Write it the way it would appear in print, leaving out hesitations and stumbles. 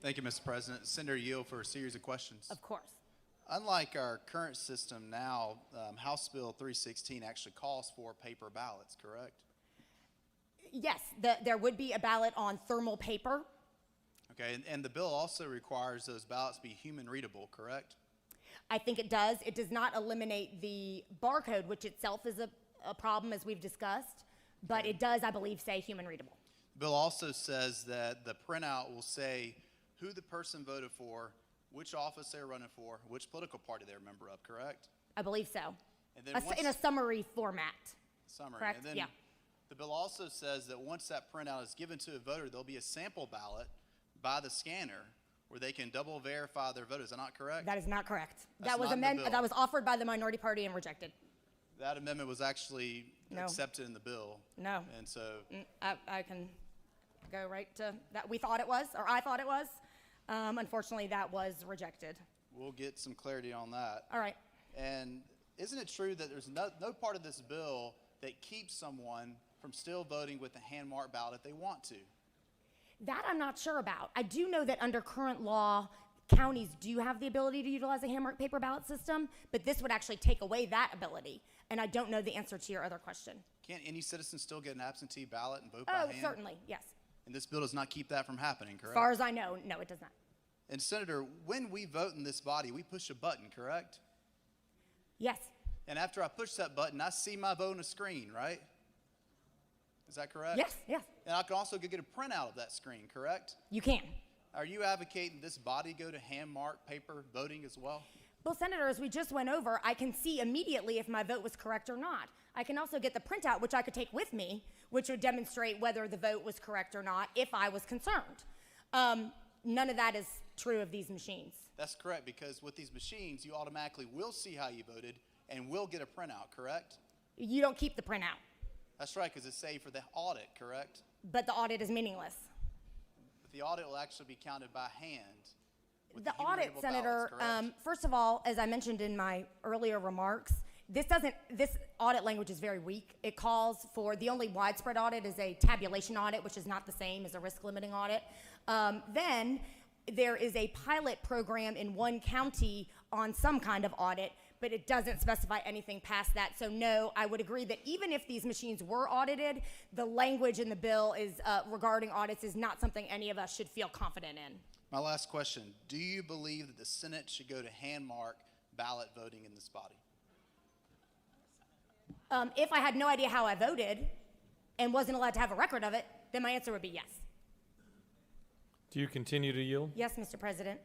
Thank you, Mr. President. Senator Yield for a series of questions. Of course. Unlike our current system now, House Bill 316 actually calls for paper ballots, correct? Yes, there would be a ballot on thermal paper. Okay, and the bill also requires those ballots be human readable, correct? I think it does. It does not eliminate the barcode, which itself is a problem, as we've discussed, but it does, I believe, say human readable. The bill also says that the printout will say who the person voted for, which office they're running for, which political party they're a member of, correct? I believe so. And then In a summary format. Summary. Correct? And then Yeah. the bill also says that once that printout is given to a voter, there'll be a sample ballot by the scanner where they can double verify their vote. Is that not correct? That is not correct. That's not in the bill. That was offered by the minority party and rejected. That amendment was actually No. accepted in the bill. No. And so, I can go right to that. We thought it was, or I thought it was. Unfortunately, that was rejected. we'll get some clarity on that. All right. And isn't it true that there's no part of this bill that keeps someone from still voting with the hand-marked ballot if they want to? That I'm not sure about. I do know that under current law, counties do have the ability to utilize a hand-marked paper ballot system, but this would actually take away that ability. And I don't know the answer to your other question. Can't any citizen still get an absentee ballot and vote by Oh, hand? certainly, yes. And this bill does not keep that from happening, As correct? far as I know, no, it does not. And Senator, when we vote in this body, we push a button, correct? Yes, And after I push that button, I see my vote on a screen, right? Is that correct? yes, yes, And I can also go get a printout of that screen, correct? you can. Are you advocating this body go to hand-marked paper voting as well? Well, Senator, as we just went over, I can see immediately if my vote was correct or not. I can also get the printout, which I could take with me, which would demonstrate whether the vote was correct or not if I was concerned. None of that is true of these machines. That's correct, because with these machines, you automatically will see how you voted and will get a printout, correct? You don't keep the printout, That's right, because it's saved for the audit, correct? but the audit is meaningless. But the audit will actually be counted by hand. with The human audit, readable Senator, ballots, correct? first of all, as I mentioned in my earlier remarks, this audit language is very weak. It calls for, the only widespread audit is a tabulation audit, which is not the same as a risk limiting audit. Then there is a pilot program in one county on some kind of audit, but it doesn't specify anything past that. So no, I would agree that even if these machines were audited, the language in the bill is regarding audits is not something any of us should feel confident in. My last question, do you believe that the Senate should go to hand-marked ballot voting in this body? If I had no idea how I voted and wasn't allowed to have a record of it, then my answer would be yes. Do you continue to yield? Yes, Mr. President.